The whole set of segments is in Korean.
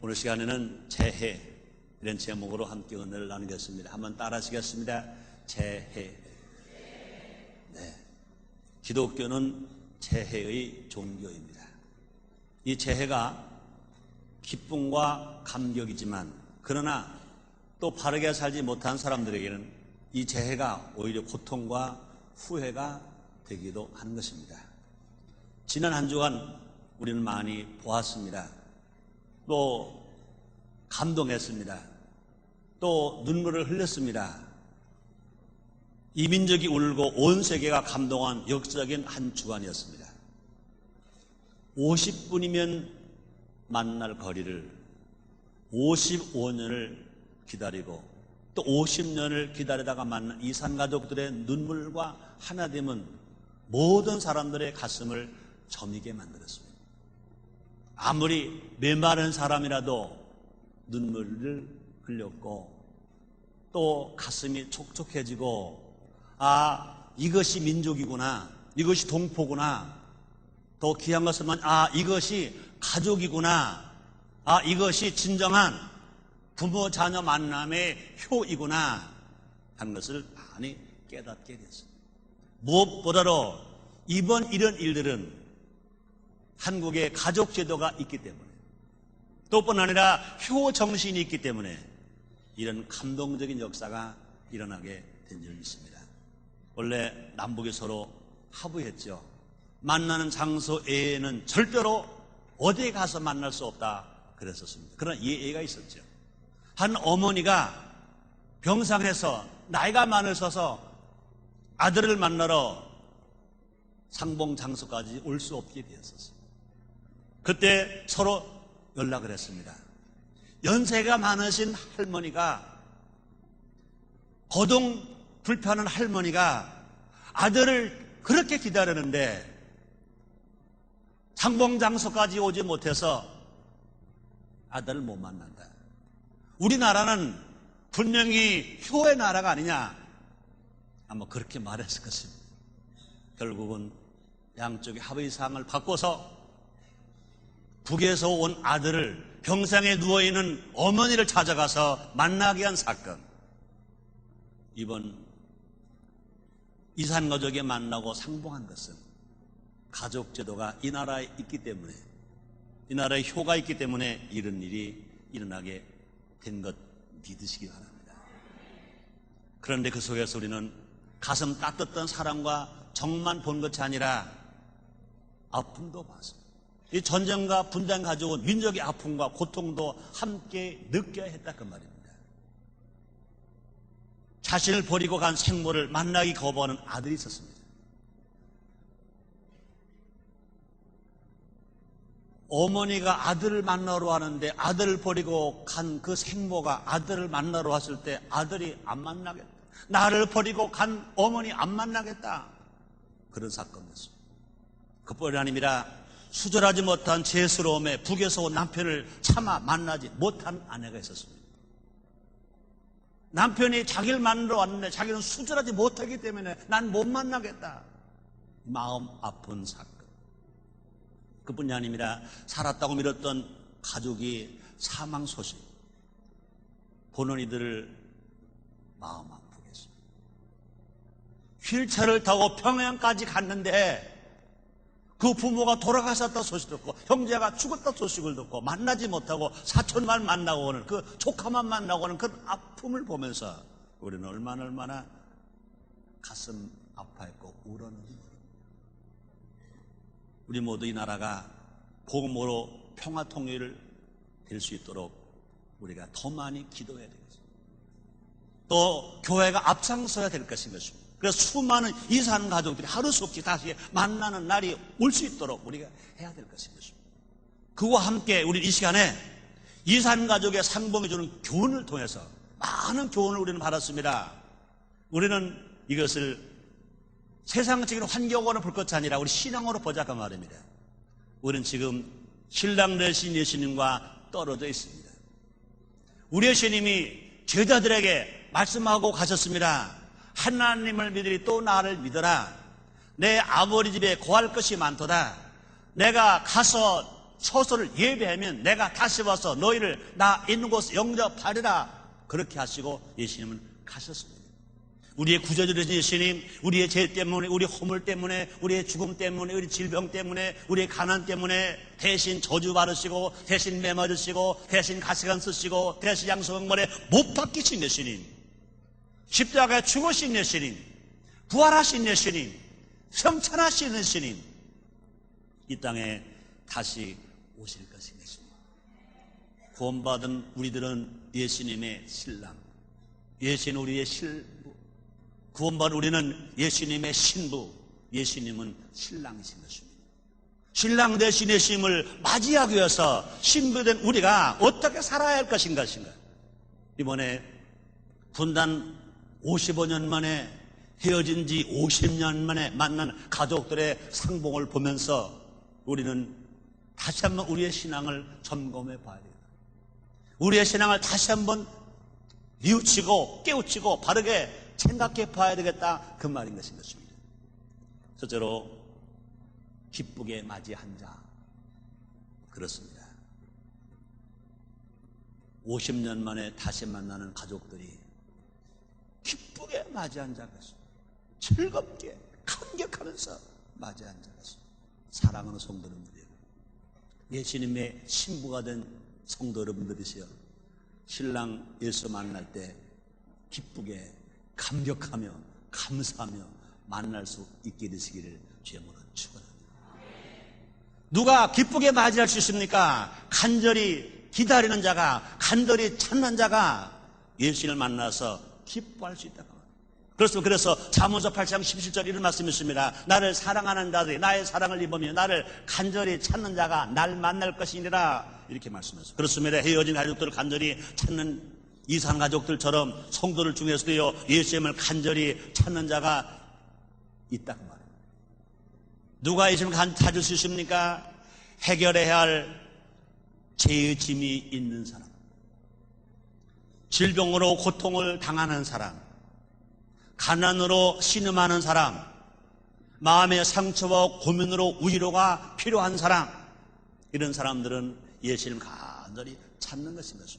오늘 시간에는 재해, 이런 제목으로 함께 은혜를 나누겠습니다. 한번 따라 하시겠습니다. 재해. 네. 기독교는 재해의 종교입니다. 이 재해가 기쁨과 감격이지만, 그러나 또 바르게 살지 못한 사람들에게는 이 재해가 오히려 고통과 후회가 되기도 하는 것입니다. 지난 한 주간 우리는 많이 보았습니다. 또 감동했습니다. 또 눈물을 흘렸습니다. 이 민족이 울고 온 세계가 감동한 역사적인 한 주간이었습니다. 50분이면 만날 거리를 55년을 기다리고 또 50년을 기다리다가 만난 이산 가족들의 눈물과 하나됨은 모든 사람들의 가슴을 저미게 만들었습니다. 아무리 메마른 사람이라도 눈물을 흘렸고 또 가슴이 촉촉해지고, 이것이 민족이구나, 이것이 동포구나, 더 귀한 것은 이것이 가족이구나, 이것이 진정한 부모 자녀 만남의 효이구나 하는 것을 많이 깨닫게 됐습니다. 무엇보다도 이번 이런 일들은 한국에 가족 제도가 있기 때문에, 또 뿐 아니라 효 정신이 있기 때문에 이런 감동적인 역사가 일어나게 된 줄 믿습니다. 원래 남북이 서로 합의했죠. 만나는 장소 외에는 절대로 어디에 가서 만날 수 없다 그랬었습니다. 그러나 예의가 있었죠. 한 어머니가 병상에서 나이가 많으셔서 아들을 만나러 상봉 장소까지 올 수 없게 되었었어요. 그때 서로 연락을 했습니다. 연세가 많으신 할머니가, 거동 불편한 할머니가 아들을 그렇게 기다리는데 상봉 장소까지 오지 못해서 아들을 못 만난다. 우리나라는 분명히 효의 나라가 아니냐, 아마 그렇게 말했을 것입니다. 결국은 양쪽의 합의사항을 바꿔서 북에서 온 아들을 병상에 누워있는 어머니를 찾아가서 만나게 한 사건. 이번 이산 가족이 만나고 상봉한 것은 가족 제도가 이 나라에 있기 때문에, 이 나라에 효가 있기 때문에 이런 일이 일어나게 된 것 믿으시기 바랍니다. 그런데 그 속에서 우리는 가슴 따뜻한 사랑과 정만 본 것이 아니라 아픔도 봤습니다. 이 전쟁과 분단 가져온 민족의 아픔과 고통도 함께 느껴야 했다 그 말입니다. 자신을 버리고 간 생모를 만나기 거부하는 아들이 있었습니다. 어머니가 아들을 만나러 왔는데 아들을 버리고 간 그 생모가 아들을 만나러 왔을 때 아들이 안 만나겠다, 나를 버리고 간 어머니 안 만나겠다, 그런 사건이었습니다. 그뿐이 아니라 수절하지 못한 죄스러움에 북에서 온 남편을 차마 만나지 못한 아내가 있었습니다. 남편이 자기를 만나러 왔는데 자기는 수절하지 못하기 때문에 난 못 만나겠다, 마음 아픈 사건. 그뿐이 아닙니다. 살았다고 믿었던 가족이 사망 소식, 보는 이들을 마음 아프게 했습니다. 휠체어를 타고 평양까지 갔는데 그 부모가 돌아가셨다 소식 듣고, 형제가 죽었다 소식을 듣고, 만나지 못하고 사촌만 만나고 오는, 그 조카만 만나고 오는 그 아픔을 보면서 우리는 얼마나 가슴 아파했고 울었는지 모릅니다. 우리 모두 이 나라가 복음으로 평화 통일을 될 수 있도록 우리가 더 많이 기도해야 되겠습니다. 또 교회가 앞장서야 될 것입니다. 그래서 수많은 이산 가족들이 하루수 없이 다시 만나는 날이 올 수 있도록 우리가 해야 될 것입니다. 그와 함께 우리 이 시간에 이산 가족의 상봉이 주는 교훈을 통해서 많은 교훈을 우리는 받았습니다. 우리는 이것을 세상적인 환경으로 볼 것이 아니라 우리 신앙으로 보자 그 말입니다. 우리는 지금 신랑 되신 예수님과 떨어져 있습니다. 우리의 주님이 제자들에게 말씀하고 가셨습니다. 하나님을 믿으리 또 나를 믿어라. 내 아버지 집에 거할 것이 많도다. 내가 가서 처소를 예배하면 내가 다시 와서 너희를 나 있는 곳에 영접하리라. 그렇게 하시고 예수님은 가셨습니다. 우리의 구제주되신 예수님, 우리의 죄 때문에, 우리 허물 때문에, 우리의 죽음 때문에, 우리 질병 때문에, 우리의 가난 때문에 대신 저주 받으시고, 대신 매 맞으시고, 대신 가시관 쓰시고, 대신 양소병벌에 못 박히신 예수님, 십자가에 죽으신 예수님, 부활하신 예수님, 성찬하신 예수님, 이 땅에 다시 오실 것인 예수님. 구원받은 우리들은 예수님의 신랑, 예수는 우리의 신부, 구원받은 우리는 예수님의 신부, 예수님은 신랑이신 것입니다. 신랑 되신 예수님을 맞이하기 위해서 신부된 우리가 어떻게 살아야 할 것인가? 이번에 분단 55년 만에 헤어진 지 50년 만에 만난 가족들의 상봉을 보면서 우리는 다시 한번 우리의 신앙을 점검해 봐야 됩니다. 우리의 신앙을 다시 한번 뉘우치고 깨우치고 바르게 생각해 봐야 되겠다, 그 말인 것입니다. 첫째로 기쁘게 맞이한 자. 그렇습니다. 50년 만에 다시 만나는 가족들이 기쁘게 맞이한 자가 있습니다. 즐겁게 감격하면서 맞이한 자가 있습니다. 사랑하는 성도 여러분들, 예수님의 신부가 된 성도 여러분들이시여, 신랑 예수 만날 때 기쁘게 감격하며 감사하며 만날 수 있게 되시기를 주의 이름으로 축원합니다. 누가 기쁘게 맞이할 수 있습니까? 간절히 기다리는 자가, 간절히 찾는 자가 예수님을 만나서 기뻐할 수 있다고 합니다. 그래서 잠언서 8장 17절 이런 말씀이 있습니다. 나를 사랑하는 자들이 나의 사랑을 입으며 나를 간절히 찾는 자가 날 만날 것이니라, 이렇게 말씀하셨습니다. 그렇습니다. 헤어진 가족들을 간절히 찾는 이산 가족들처럼 성도들 중에서도요, 예수님을 간절히 찾는 자가 있다고 말합니다. 누가 예수님을 찾을 수 있습니까? 해결해야 할 죄의 짐이 있는 사람, 질병으로 고통을 당하는 사람, 가난으로 신음하는 사람, 마음의 상처와 고민으로 위로가 필요한 사람, 이런 사람들은 예수님을 간절히 찾는 것입니다.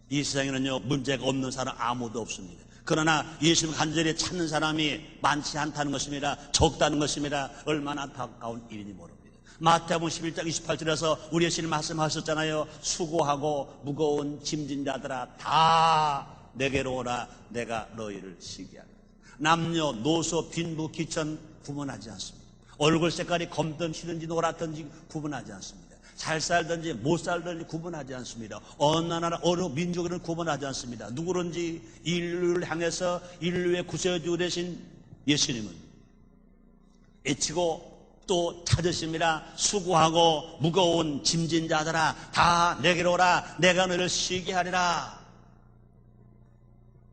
이 세상에는요, 문제가 없는 사람 아무도 없습니다. 그러나 예수님을 간절히 찾는 사람이 많지 않다는 것입니다. 적다는 것입니다. 얼마나 안타까운 일인지 모릅니다. 마태복음 11장 28절에서 우리 예수님 말씀하셨잖아요. 수고하고 무거운 짐진 자들아 다 내게로 오라, 내가 너희를 쉬게 하리라. 남녀 노소 빈부 귀천 구분하지 않습니다. 얼굴 색깔이 검든지 든지 노랗든지 구분하지 않습니다. 잘 살든지 못 살든지 구분하지 않습니다. 어느 나라 어느 민족을 구분하지 않습니다. 누구든지 인류를 향해서 인류의 구세주 되신 예수님은 애치고 또 찾으십니다. 수고하고 무거운 짐진 자들아 다 내게로 오라, 내가 너를 쉬게 하리라,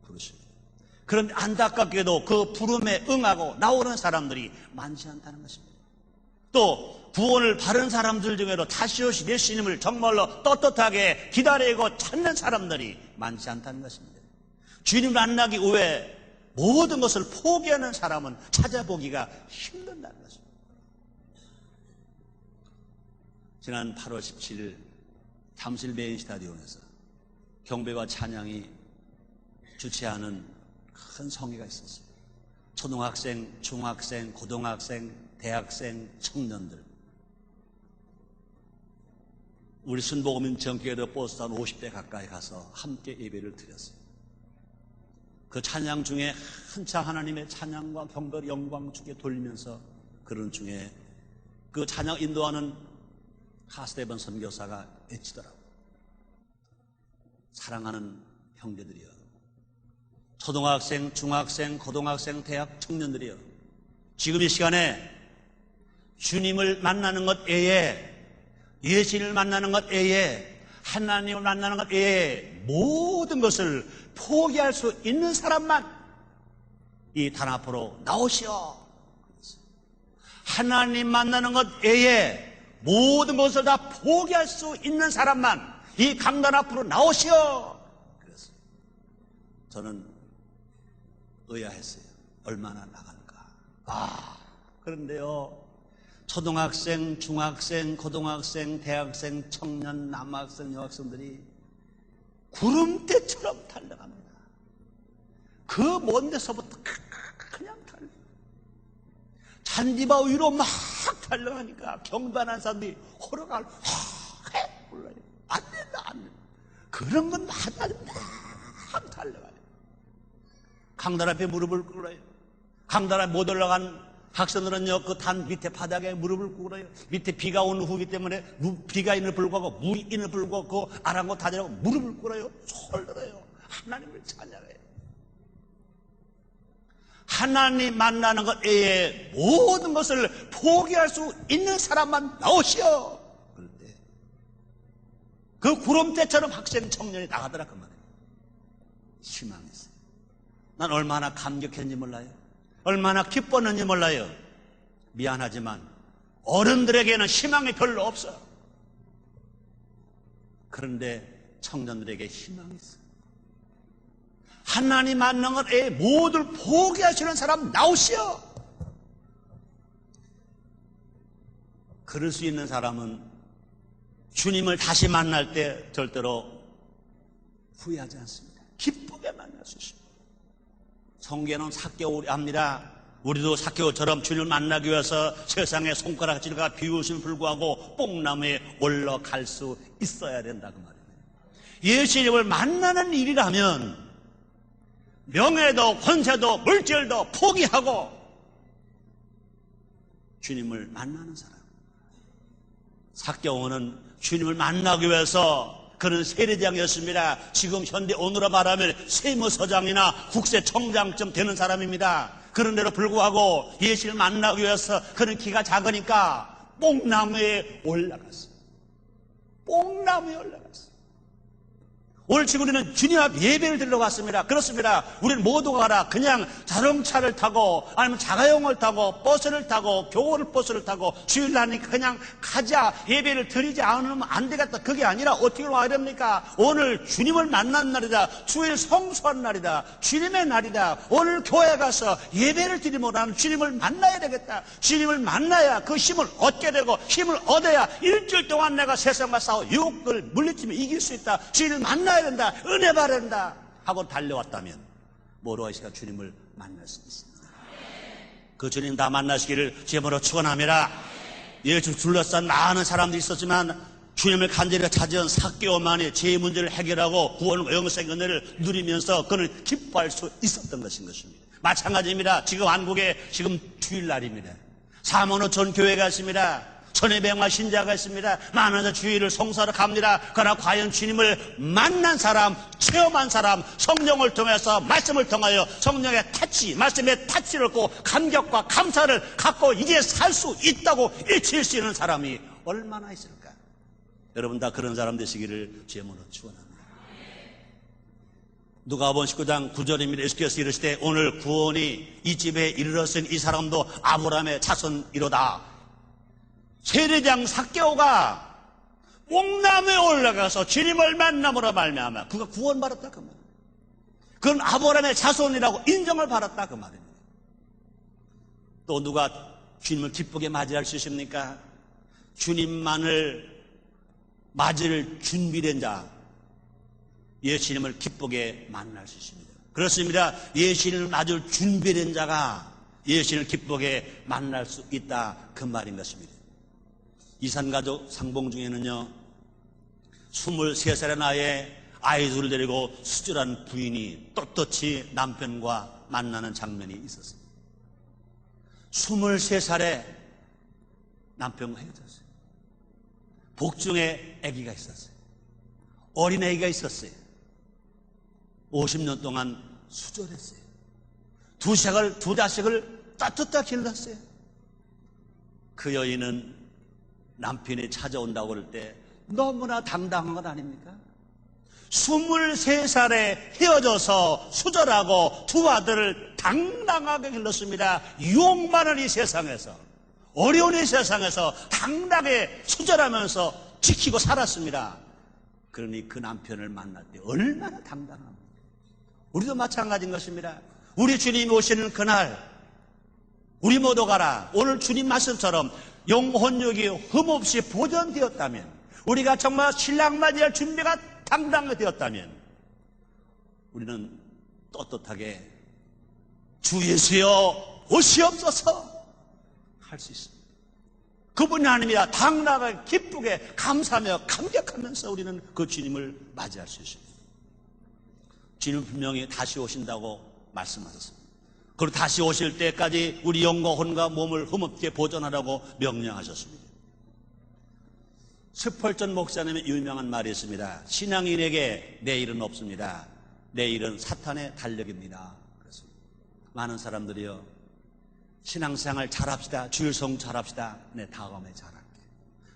그러십니다. 그런데 안타깝게도 그 부름에 응하고 나오는 사람들이 많지 않다는 것입니다. 또 구원을 바른 사람들 중에도 다시 오신 예수님을 정말로 떳떳하게 기다리고 찾는 사람들이 많지 않다는 것입니다. 주님 만나기 위해 모든 것을 포기하는 사람은 찾아보기가 힘든다는 것입니다. 지난 8월 17일 잠실 메인 스타디움에서 경배와 찬양이 주최하는 큰 성회가 있었어요. 초등학생, 중학생, 고등학생, 대학생, 청년들, 우리 순복음인 전교회도 버스 한 50대 가까이 가서 함께 예배를 드렸어요. 그 찬양 중에 한참 하나님의 찬양과 경배를 영광 주게 돌리면서 그런 중에 그 찬양 인도하는 하스데번 선교사가 외치더라고요. 사랑하는 형제들이여, 초등학생, 중학생, 고등학생, 대학 청년들이여, 지금 이 시간에 주님을 만나는 것 외에, 예수님을 만나는 것 외에, 하나님을 만나는 것 외에 모든 것을 포기할 수 있는 사람만 이 단 앞으로 나오시오. 하나님 만나는 것 외에 모든 것을 다 포기할 수 있는 사람만 이 강단 앞으로 나오시오. 그래서 저는 의아했어요. 얼마나 나갈까? 그런데요, 초등학생, 중학생, 고등학생, 대학생, 청년, 남학생, 여학생들이 구름대처럼 달려갑니다. 그 먼 데서부터 그냥 달려. 잔디바 위로 막 달려가니까 경반한 사람들이 호러갈 확 올라요. 안 된다, 안 된다. 그런 건 하나도 막 달려가요. 강단 앞에 무릎을 꿇어요. 강단 앞에 못 올라간 학생들은요, 그 단 밑에 바닥에 무릎을 꿇어요. 밑에 비가 오는 후기 때문에 비가 있는 불구하고 물이 있는 불구하고 그 아랑곳하느라고 무릎을 꿇어요. 솔들어요. 하나님을 찬양해요. 하나님 만나는 것 외에 모든 것을 포기할 수 있는 사람만 나오시오. 그럴 때 그 구름대처럼 학생 청년이 나가더라 그 말이에요. 희망이 있어요. 난 얼마나 감격했는지 몰라요. 얼마나 기뻤는지 몰라요. 미안하지만 어른들에게는 희망이 별로 없어. 그런데 청년들에게 희망이 있어. 하나님 만난 것에 모두를 포기하시는 사람 나오시오. 그럴 수 있는 사람은 주님을 다시 만날 때 절대로 후회하지 않습니다. 기쁘게 만날 수 있습니다. 성경에는 삭개오리 합니다. 우리도 삭개오처럼 주님을 만나기 위해서 세상의 손가락질과 비웃음을 불구하고 뽕나무에 올라갈 수 있어야 된다 그 말이에요. 예수님을 만나는 일이라면 명예도 권세도 물질도 포기하고 주님을 만나는 사람. 삭개오는 주님을 만나기 위해서 그는 세례장이었습니다. 지금 현대 오늘로 말하면 세무서장이나 국세청장쯤 되는 사람입니다. 그런데도 불구하고 예수를 만나기 위해서 그는 키가 작으니까 뽕나무에 올라갔어요. 뽕나무에 올라갔어요. 오늘 지금 우리는 주님 앞 예배를 드리러 왔습니다. 그렇습니다. 우리는 모두가 가라. 그냥 자동차를 타고 아니면 자가용을 타고 버스를 타고 교원 버스를 타고 주일날이니까 그냥 가자. 예배를 드리지 않으면 안 되겠다. 그게 아니라 어떻게 와야 됩니까? 오늘 주님을 만난 날이다. 주일 성수한 날이다. 주님의 날이다. 오늘 교회 가서 예배를 드리면 나는 주님을 만나야 되겠다. 주님을 만나야 그 힘을 얻게 되고 힘을 얻어야 일주일 동안 내가 세상과 싸워 유혹을 물리치며 이길 수 있다. 주님을 만나야 된다. 은혜 받아야 된다 하고 달려왔다면 뭐로 하시가 주님을 만날 수 있습니다. 그 주님 다 만나시기를 제물로 축원합니다. 예수 둘러싼 많은 사람들이 있었지만 주님을 간절히 찾은 삭개오만이 제 문제를 해결하고 구원과 영생의 은혜를 누리면서 그는 기뻐할 수 있었던 것입니다. 마찬가지입니다. 지금 한국에 지금 주일날입니다. 사모노 전 교회가 있습니다. 1200만 신자가 있습니다. 많은 주일을 성사하러 갑니다. 그러나 과연 주님을 만난 사람, 체험한 사람, 성령을 통해서 말씀을 통하여 성령의 타치, 말씀의 타치를 얻고 감격과 감사를 갖고 이제 살 수 있다고 일치할 수 있는 사람이 얼마나 있을까? 여러분 다 그런 사람 되시기를 제물로 축원합니다. 누가복음 19장 9절입니다. 예수께서 이르시되 오늘 구원이 이 집에 이르렀으니 이 사람도 아브라함의 자손이로다. 세례장 삭개오가 뽕나무에 올라가서 주님을 만남으로 말미암아 그가 구원받았다 그 말입니다. 그건 아브라함의 자손이라고 인정을 받았다 그 말입니다. 또 누가 주님을 기쁘게 맞이할 수 있습니까? 주님만을 맞을 준비된 자, 예수님을 기쁘게 만날 수 있습니다. 그렇습니다. 예수님을 맞을 준비된 자가 예수님을 기쁘게 만날 수 있다 그 말인 것입니다. 이산가족 상봉 중에는요 23살의 나이에 아이 둘을 데리고 수절한 부인이 떳떳이 남편과 만나는 장면이 있었어요. 23살에 남편과 헤어졌어요. 복중에 아기가 있었어요. 어린 아기가 있었어요. 50년 동안 수절했어요. 두 자식을 떳떳하게 길렀어요. 그 여인은 남편이 찾아온다고 그럴 때 너무나 당당한 것 아닙니까? 23살에 헤어져서 수절하고 두 아들을 당당하게 길렀습니다. 유혹 많은 이 세상에서, 어려운 이 세상에서 당당하게 수절하면서 지키고 살았습니다. 그러니 그 남편을 만날 때 얼마나 당당합니까? 우리도 마찬가지인 것입니다. 우리 주님이 오시는 그날 우리 모두 가라. 오늘 주님 말씀처럼 영혼육이 흠없이 보존되었다면, 우리가 정말 신랑 맞이할 준비가 당당하게 되었다면, 우리는 떳떳하게 주 예수여 오시옵소서 할 수 있습니다. 그분이 아닙니다. 당당하게 기쁘게 감사하며 감격하면서 우리는 그 주님을 맞이할 수 있습니다. 주님은 분명히 다시 오신다고 말씀하셨습니다. 그리고 다시 오실 때까지 우리 영과 혼과 몸을 흠없게 보존하라고 명령하셨습니다. 스펄전 목사님의 유명한 말이 있습니다. 신앙인에게 내일은 없습니다. 내일은 사탄의 달력입니다. 그렇습니다. 많은 사람들이요, 신앙생활 잘합시다. 주일성 잘합시다. 네, 다음에 잘할게.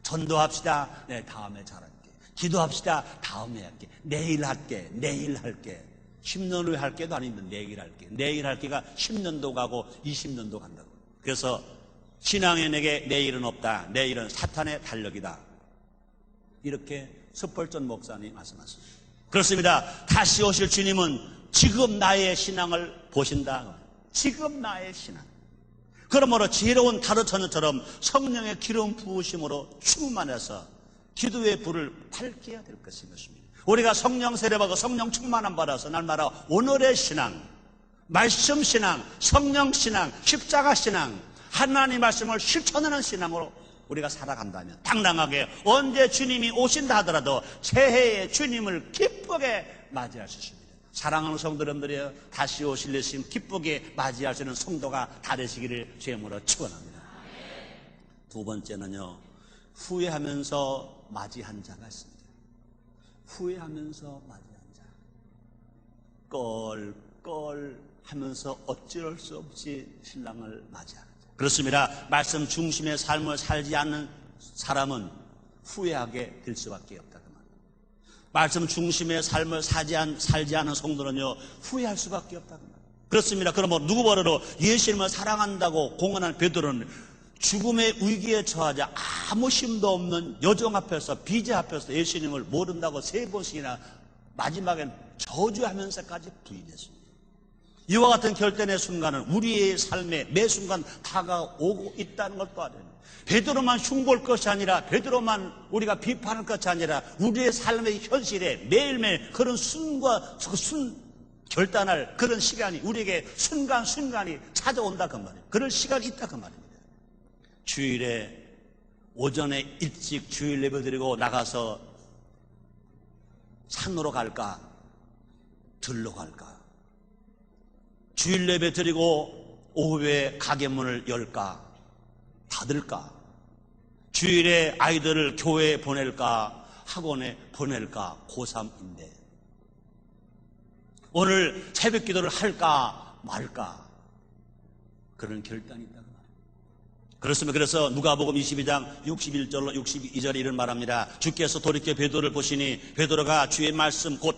전도합시다. 네, 다음에 잘할게. 기도합시다. 다음에 할게. 내일 할게. 내일 할게. 10년 후에 할 게도 아닌데 내일 할게. 내일 할 게가 10년도 가고 20년도 간다고. 그래서 신앙인에게 내일은 없다. 내일은 사탄의 달력이다. 이렇게 스펄전 목사님이 말씀하셨습니다. 그렇습니다. 다시 오실 주님은 지금 나의 신앙을 보신다. 지금 나의 신앙. 그러므로 지혜로운 다르처녀처럼 성령의 기름 부으심으로 충만해서 기도의 불을 밝혀야 될 것입니다. 우리가 성령 세례받고 성령 충만함 받아서 날마다 오늘의 신앙, 말씀 신앙, 성령 신앙, 십자가 신앙, 하나님 말씀을 실천하는 신앙으로 우리가 살아간다면 당당하게 언제 주님이 오신다 하더라도 새해에 주님을 기쁘게 맞이할 수 있습니다. 사랑하는 성도 여러분들이여, 다시 오실 예수님 기쁘게 맞이할 수 있는 성도가 다 되시기를 주님으로 축원합니다. 두 번째는요, 후회하면서 맞이한 자가 있습니다. 후회하면서 맞이한 자. 껄껄 하면서 어찌할 수 없이 신랑을 맞이하는 자. 그렇습니다. 말씀 중심의 삶을 살지 않는 사람은 후회하게 될 수밖에 없다. 그 말입니다. 말씀 중심의 삶을 살지 않은 성도는요, 후회할 수밖에 없다. 그 말입니다. 그렇습니다. 그러면 누구 버려도 예수님을 사랑한다고 공언한 베드로는 죽음의 위기에 처하자 아무 힘도 없는 여정 앞에서, 비제 앞에서 예수님을 모른다고 3번씩이나 마지막엔 저주하면서까지 부인했습니다. 이와 같은 결단의 순간은 우리의 삶에 매 순간 다가오고 있다는 것도 알아요. 베드로만 흉볼 것이 아니라, 베드로만 우리가 비판할 것이 아니라, 우리의 삶의 현실에 매일매일 그런 결단할 그런 시간이 우리에게 순간순간이 찾아온다 그 말이에요. 그럴 시간이 있다 그 말입니다. 주일에 오전에 일찍 주일 예배 드리고 나가서 산으로 갈까, 들로 갈까? 주일 예배 드리고 오후에 가게 문을 열까, 닫을까? 주일에 아이들을 교회에 보낼까, 학원에 보낼까? 고3인데 오늘 새벽 기도를 할까 말까? 그런 결단이 있다. 그렇습니다. 그래서 누가복음 22장 61절로 62절에 이런 말합니다. 주께서 돌이켜 베드로를 보시니 베드로가 주의 말씀 곧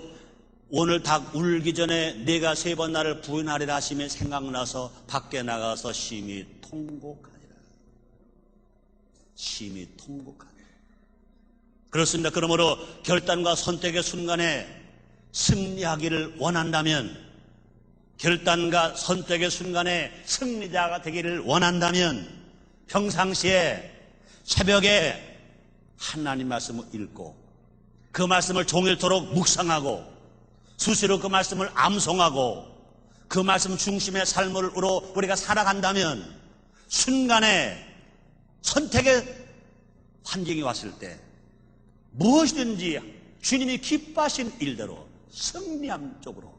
오늘 닭 울기 전에 내가 3번 나를 부인하리라 하심이 생각나서 밖에 나가서 심히 통곡하니라. 심히 통곡하니라. 그렇습니다. 그러므로 결단과 선택의 순간에 승리하기를 원한다면, 결단과 선택의 순간에 승리자가 되기를 원한다면 평상시에 새벽에 하나님 말씀을 읽고 그 말씀을 종일토록 묵상하고 수시로 그 말씀을 암송하고 그 말씀 중심의 삶으로 우리가 살아간다면 순간에 선택의 환경이 왔을 때 무엇이든지 주님이 기뻐하신 일대로 승리함 쪽으로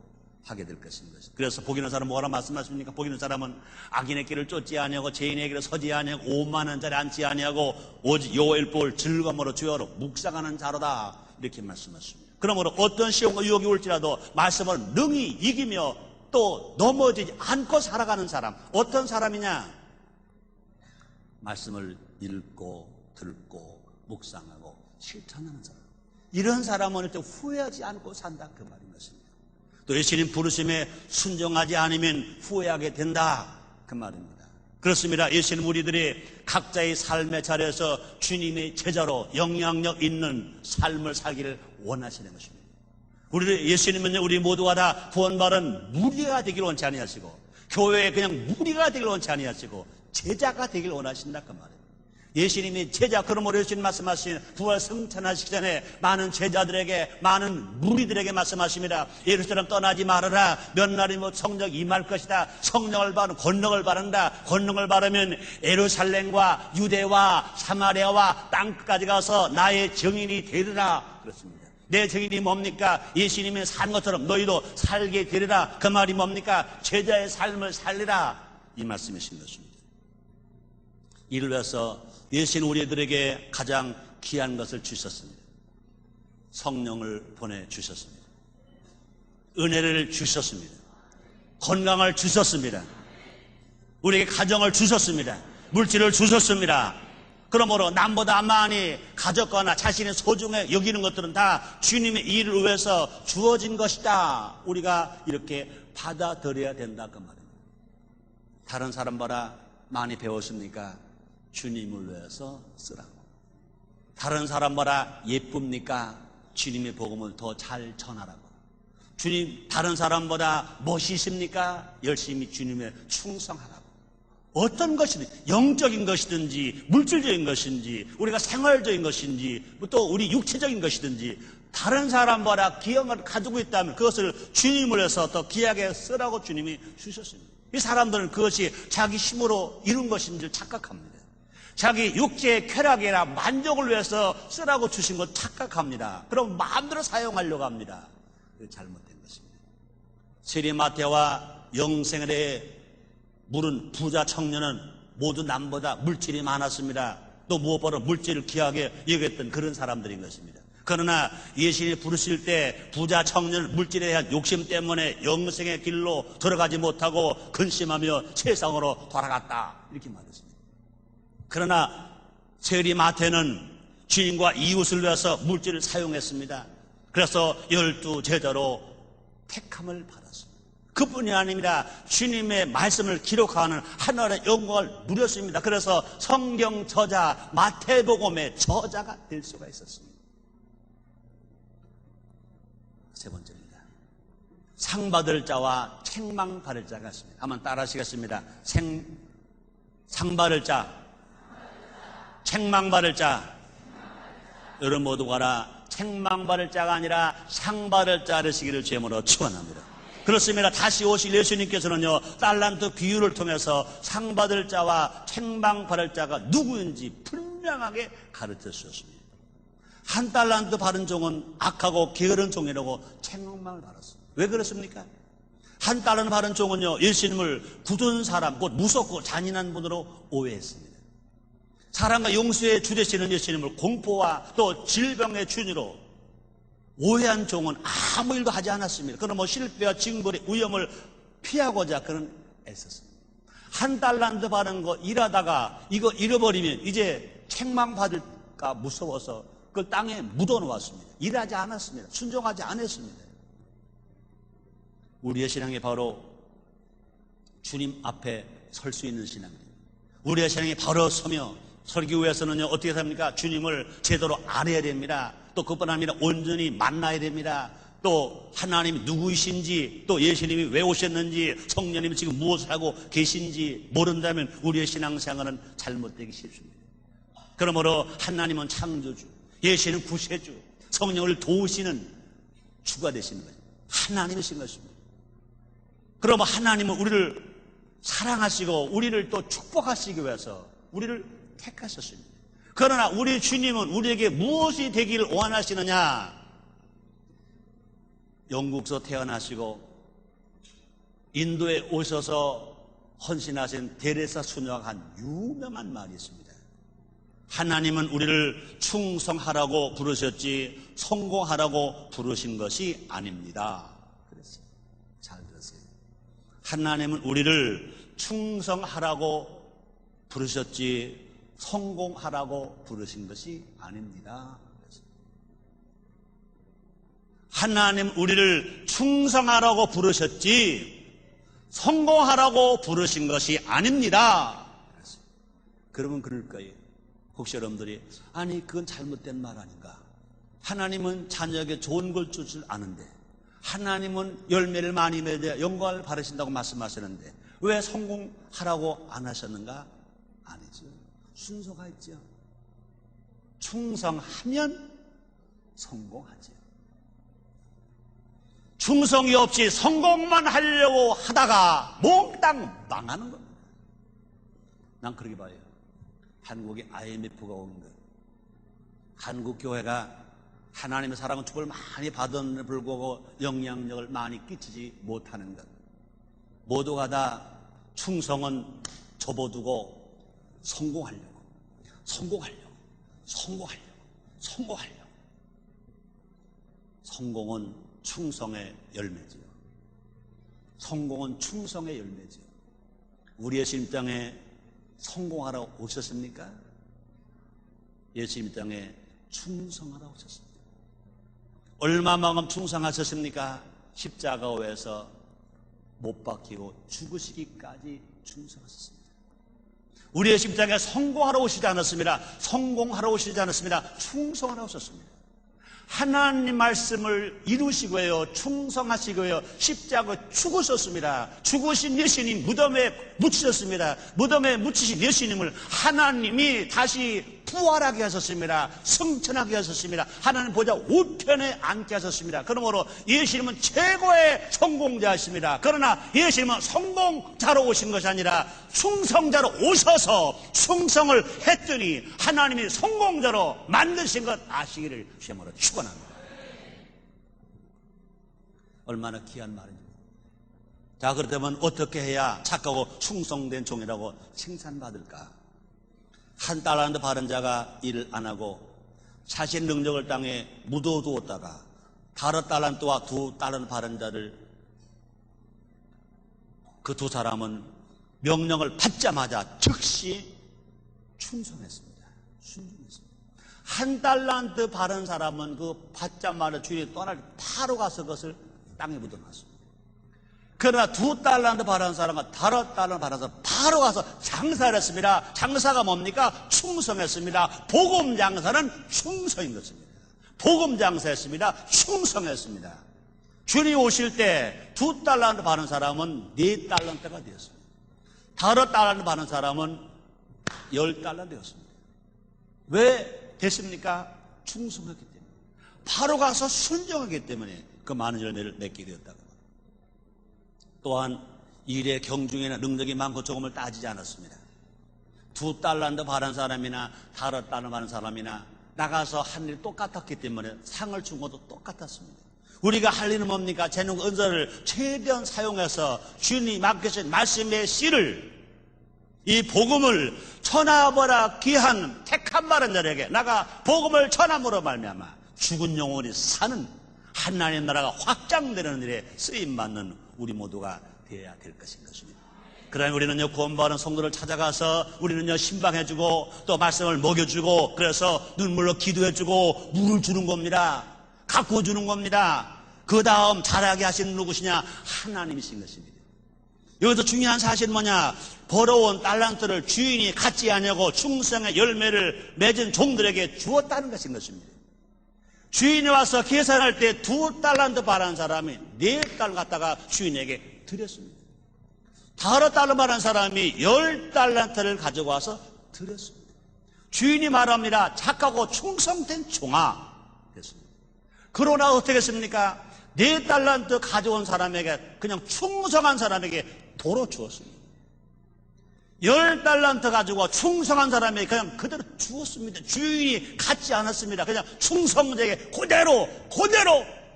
하게 될 것입니다. 그래서 복 있는 사람은 뭐라 말씀하십니까? 복 있는 사람은 악인의 길을 쫓지 아니하고 죄인의 길을 서지 아니하고 오만한 자리 앉지 아니하고 오직 여호와의 볼 즐거움으로 주여로 묵상하는 자로다, 이렇게 말씀하십니다. 그러므로 어떤 시험과 유혹이 올지라도 말씀을 능히 이기며 또 넘어지지 않고 살아가는 사람, 어떤 사람이냐? 말씀을 읽고 듣고 묵상하고 실천하는 사람. 이런 사람은 후회하지 않고 산다, 그 말인 것입니다. 또 예수님 부르심에 순종하지 않으면 후회하게 된다, 그 말입니다. 그렇습니다. 예수님 우리들이 각자의 삶의 자리에서 주님의 제자로 영향력 있는 삶을 살기를 원하시는 것입니다. 우리 예수님은요, 우리 모두가 다 구원받은 무리가 되기를 원치 아니하시고 교회에 그냥 무리가 되길 원치 아니하시고 제자가 되길 원하신다 그 말이에요. 예수님이 제자, 그러므로 예수님 말씀하신 부활 승천하시기 전에 많은 제자들에게, 많은 무리들에게 말씀하십니다. 예루살렘 떠나지 말아라. 몇 날이면 성령 임할 것이다. 성령을 받은 권능을 받는다. 권능을 받으면 예루살렘과 유대와 사마리아와 땅끝까지 가서 나의 증인이 되리라 그렇습니다. 내 증인이 뭡니까? 예수님이 산 것처럼 너희도 살게 되리라. 그 말이 뭡니까? 제자의 삶을 살리라, 이 말씀이신 것입니다. 이를 위해서 예수는 우리들에게 가장 귀한 것을 주셨습니다. 성령을 보내주셨습니다. 은혜를 주셨습니다. 건강을 주셨습니다. 우리에게 가정을 주셨습니다. 물질을 주셨습니다. 그러므로 남보다 많이 가졌거나 자신의 소중해 여기는 것들은 다 주님의 일을 위해서 주어진 것이다. 우리가 이렇게 받아들여야 된다 그 말입니다. 다른 사람보다 많이 배웠습니까? 주님을 위해서 쓰라고. 다른 사람보다 예쁩니까? 주님의 복음을 더 잘 전하라고. 주님, 다른 사람보다 멋있습니까? 열심히 주님에 충성하라고. 어떤 것이든, 영적인 것이든지 물질적인 것인지 우리가 생활적인 것인지 또 우리 육체적인 것이든지 다른 사람보다 귀한 가지고 있다면 그것을 주님을 위해서 더 귀하게 쓰라고 주님이 주셨습니다. 이 사람들은 그것이 자기 힘으로 이룬 것인 줄 착각합니다. 자기 육체의 쾌락이나 만족을 위해서 쓰라고 주신 것 착각합니다. 그럼 마음대로 사용하려고 합니다. 잘못된 것입니다. 세리마태와 영생에 대해 물은 부자 청년은 모두 남보다 물질이 많았습니다. 또 무엇보다 물질을 귀하게 여겼던 그런 사람들인 것입니다. 그러나 예수님이 부르실 때 부자 청년은 물질에 대한 욕심 때문에 영생의 길로 들어가지 못하고 근심하며 세상으로 돌아갔다, 이렇게 말했습니다. 그러나 세리마태는 주인과 이웃을 위해서 물질을 사용했습니다. 그래서 12 제자로 택함을 받았습니다. 그뿐이 아닙니다. 주님의 말씀을 기록하는 하늘의 영광을 누렸습니다. 그래서 성경 저자, 마태복음의 저자가 될 수가 있었습니다. 세 번째입니다. 상 받을 자와 책망 받을 자가 있습니다. 한번 따라 하시겠습니다. 상 받을 자, 책망 받을 자. 여러분 모두 가라. 책망 받을 자가 아니라 상 받을 자 되시기를 주님으로 축원합니다. 그렇습니다. 다시 오실 예수님께서는요, 달란트 비유를 통해서 상 받을 자와 책망 받을 자가 누구인지 분명하게 가르쳐 주셨습니다. 한 달란트 받은 종은 악하고 게으른 종이라고 책망을 받았습니다. 왜 그렇습니까? 한 달란트 받은 종은요, 예수님을 굳은 사람, 곧 무섭고 잔인한 분으로 오해했습니다. 사랑과 용서의 주 되시는 예수님을 공포와 또 질병의 주니로 오해한 종은 아무 일도 하지 않았습니다. 그러나 실패와 징벌의 위험을 피하고자 그는 애썼습니다. 한 달란트 받은 거 일하다가 이거 잃어버리면 이제 책망받을까 무서워서 그걸 땅에 묻어놓았습니다. 일하지 않았습니다. 순종하지 않았습니다. 우리의 신앙이 바로 주님 앞에 설 수 있는 신앙입니다. 우리의 신앙이 바로 서며 설교 후에서는요, 어떻게 합니까? 주님을 제대로 알아야 됩니다. 또 그뿐 아니라 온전히 만나야 됩니다. 또 하나님이 누구이신지, 또 예수님이 왜 오셨는지, 성령님이 지금 무엇을 하고 계신지 모른다면 우리의 신앙생활은 잘못되기 쉽습니다. 그러므로 하나님은 창조주, 예수는 구세주, 성령을 도우시는 주가 되시는 거예요. 하나님이신 것입니다. 그러면 하나님은 우리를 사랑하시고 우리를 또 축복하시기 위해서 우리를 택하셨습니다. 그러나 우리 주님은 우리에게 무엇이 되기를 원하시느냐? 영국에서 태어나시고 인도에 오셔서 헌신하신 데레사 수녀가 한 유명한 말이 있습니다. 하나님은 우리를 충성하라고 부르셨지 성공하라고 부르신 것이 아닙니다. 그랬어요. 잘 들으세요. 하나님은 우리를 충성하라고 부르셨지 성공하라고 부르신 것이 아닙니다. 하나님 우리를 충성하라고 부르셨지 성공하라고 부르신 것이 아닙니다. 그러면 그럴 거예요. 혹시 여러분들이 아니 그건 잘못된 말 아닌가? 하나님은 자녀에게 좋은 걸 줄 줄 아는데, 하나님은 열매를 많이 맺어 영광을 바라신다고 말씀하시는데 왜 성공하라고 안 하셨는가? 아니죠. 순서가 있죠. 충성하면 성공하죠. 충성이 없이 성공만 하려고 하다가 몽땅 망하는 겁니다. 난 그렇게 봐요. 한국에 IMF가 온 것, 한국 교회가 하나님의 사랑과 축복을 많이 받은 불구하고 영향력을 많이 끼치지 못하는 것, 모두가 다 충성은 접어두고 성공하려고 성공은 충성의 열매지요. 성공은 충성의 열매지요. 우리 예수님 땅에 성공하러 오셨습니까? 예수님 땅에 충성하러 오셨습니다. 얼마만큼 충성하셨습니까? 십자가에서 못 박히고 죽으시기까지 충성하셨습니다. 우리 예수님 땅에 성공하러 오시지 않았습니다. 성공하러 오시지 않았습니다. 충성하러 오셨습니다. 하나님 말씀을 이루시고요, 충성하시고요, 십자가에 죽으셨습니다. 죽으신 예수님 무덤에 묻히셨습니다. 무덤에 묻히신 예수님을 하나님이 다시 부활하게 하셨습니다. 승천하게 하셨습니다. 하나님 보좌 우편에 앉게 하셨습니다. 그러므로 예수님은 최고의 성공자이십니다. 그러나 예수님은 성공자로 오신 것이 아니라 충성자로 오셔서 충성을 했더니 하나님이 성공자로 만드신 것 아시기를 주님으로 축원합니다. 얼마나 귀한 말입니다. 자, 그렇다면 어떻게 해야 착하고 충성된 종이라고 칭찬받을까? 한 달란트 받은 자가 일을 안 하고 자신 능력을 땅에 묻어두었다가 다른 달란트와 두 달란트 받은 자를, 그 두 사람은 명령을 받자마자 즉시 충성했습니다. 순종했습니다. 한 달란트 받은 사람은 그 받자마자 주인이 떠날 때 바로 가서 그것을 땅에 묻어놨습니다. 그러나 두 달란트 받은 사람과 다른 달란트 받은 사람 바로 가서 장사를 했습니다. 장사가 뭡니까? 충성했습니다. 복음 장사는 충성인 것입니다. 복음 장사했습니다. 충성했습니다. 주님 오실 때 두 달란트 받은 사람은 네 달란트가 되었습니다. 다른 달란트 받은 사람은 10달란트 되었습니다. 왜 됐습니까? 충성했기 때문에. 바로 가서 순종하기 때문에 그 많은 열매를 맺게 되었다고. 또한 일의 경중이나 능력이 많고 조금을 따지지 않았습니다. 두 달란트 받은 사람이나 다른 달란트 받은 사람이나 나가서 한 일 똑같았기 때문에 상을 준 것도 똑같았습니다. 우리가 할 일은 뭡니까? 재능 은사를 최대한 사용해서 주님이 맡기신 말씀의 씨를, 이 복음을 천하보다 귀한 택한 바른 자에게 나가 복음을 전함으로 말미암아 죽은 영혼이 사는 하나님 나라가 확장되는 일에 쓰임받는 우리 모두가 되어야 될 것인 것입니다. 그러면 우리는요, 구원받은 성도를 찾아가서 우리는요, 신방해주고 또 말씀을 먹여주고 그래서 눈물로 기도해주고 물을 주는 겁니다. 갖고 주는 겁니다. 그 다음 잘하게 하시는 누구시냐? 하나님이신 것입니다. 여기서 중요한 사실은 뭐냐? 벌어온 달란트를 주인이 갖지 아니하고 충성의 열매를 맺은 종들에게 주었다는 것인 것입니다. 주인이 와서 계산할 때 두 달란트 받은 사람이 4달 갖다가 주인에게 드렸습니다. 다른 달란트 받은 사람이 10달란트를 가지고 와서 드렸습니다. 주인이 말합니다. 착하고 충성된 종아 됐습니다. 그러나 어떻게 했습니까? 4달란트 가져온 사람에게, 그냥 충성한 사람에게 도로 주었습니다. 10달란트 가지고 충성한 사람에게 그냥 그대로 주었습니다. 주인이 갖지 않았습니다. 그냥 충성자에게 그대로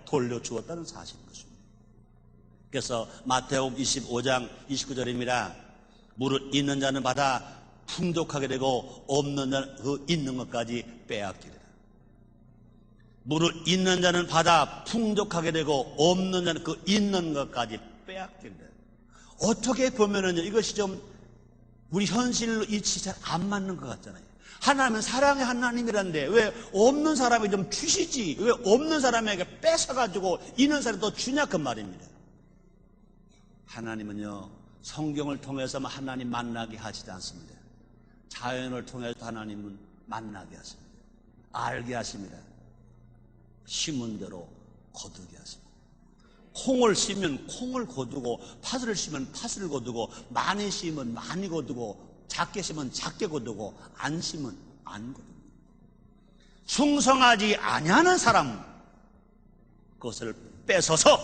돌려주었다는 사실인 것입니다. 그래서 마태복음 25장 29절입니다. 물을 있는 자는 받아 풍족하게 되고 없는 자는 그 있는 것까지 빼앗기리라. 물을 있는 자는 받아 풍족하게 되고 없는 자는 그 있는 것까지 빼앗기리라. 어떻게 보면은요, 이것이 좀 우리 현실로 일치 잘 안 맞는 것 같잖아요. 하나님은 사랑의 하나님이란데 왜 없는 사람이 좀 주시지, 왜 없는 사람에게 뺏어가지고 있는 사람이 더 주냐, 그 말입니다. 하나님은요, 성경을 통해서만 하나님 만나게 하시지 않습니다. 자연을 통해서 하나님은 만나게 하십니다. 알게 하십니다. 심은 대로 거두게 하십니다. 콩을 심으면 콩을 거두고, 팥을 심으면 팥을 거두고, 많이 심으면 많이 거두고, 작게 심으면 작게 거두고, 안 심으면 안 거두고. 충성하지 아니하는 사람, 그것을 뺏어서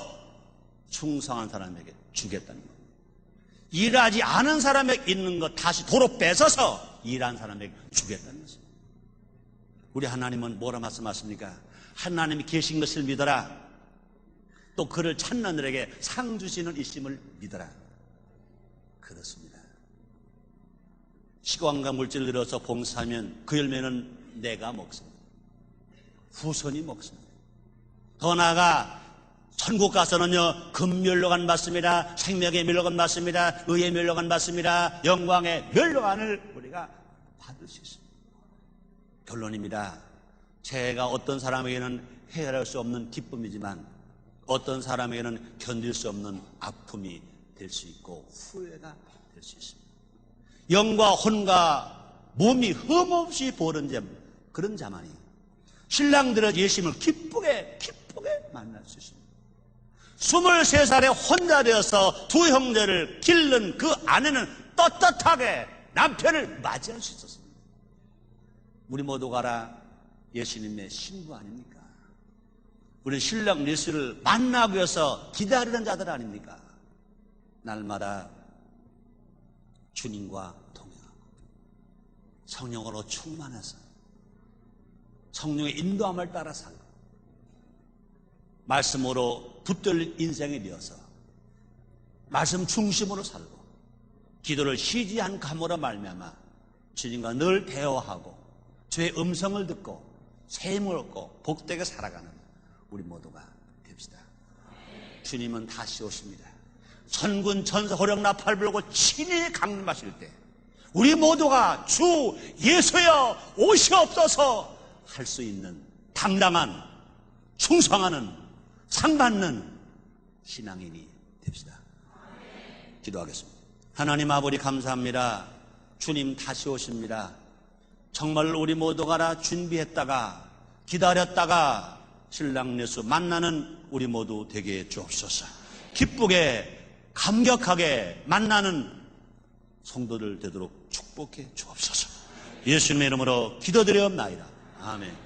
충성한 사람에게 주겠다는 겁니다. 일하지 않은 사람에게 있는 것 다시 도로 뺏어서 일한 사람에게 주겠다는 것입니다. 우리 하나님은 뭐라 말씀하십니까? 하나님이 계신 것을 믿어라. 또 그를 찾는 이들에게 상 주시는 이심을 믿어라. 그렇습니다. 시간과 물질을 들여서 봉사하면 그 열매는 내가 먹습니다. 후손이 먹습니다. 더 나아가 천국 가서는요, 금멸로관 받습니다. 생명의 멸로관 받습니다. 의의 멸로관 받습니다. 영광의 멸로관을 우리가 받을 수 있습니다. 결론입니다. 죄가 어떤 사람에게는 해결할 수 없는 기쁨이지만 어떤 사람에게는 견딜 수 없는 아픔이 될 수 있고 후회가 될 수 있습니다. 영과 혼과 몸이 흠없이 보는 그런 자만이 신랑들의 예심을 기쁘게 만날 수 있습니다. 23살에 혼자 되어서 두 형제를 기른 그 아내는 떳떳하게 남편을 맞이할 수 있었습니다. 우리 모두가 다 예수님의 신부 아닙니까? 우리 신랑 예수를 만나기 위해서 기다리는 자들 아닙니까? 날마다 주님과 동행하고 성령으로 충만해서 성령의 인도함을 따라 살고 말씀으로 붙들린 인생이 되어서 말씀 중심으로 살고 기도를 쉬지 않감으로 말미암아 주님과 늘 대화하고 주의 음성을 듣고 새 힘을 얻고 복되게 살아가는 우리 모두가 됩시다. 주님은 다시 오십니다. 천군 천사 호령나팔 불고 친히 강림하실 때 우리 모두가 주 예수여 오시옵소서 할 수 있는 당당한 충성하는 상받는 신앙인이 됩시다. 기도하겠습니다. 하나님 아버지 감사합니다. 주님 다시 오십니다. 정말 우리 모두가 다 준비했다가 기다렸다가 신랑 예수 만나는 우리 모두 되게 주옵소서. 기쁘게 감격하게 만나는 성도들 되도록 축복해 주옵소서. 예수님의 이름으로 기도드리옵나이다. 아멘.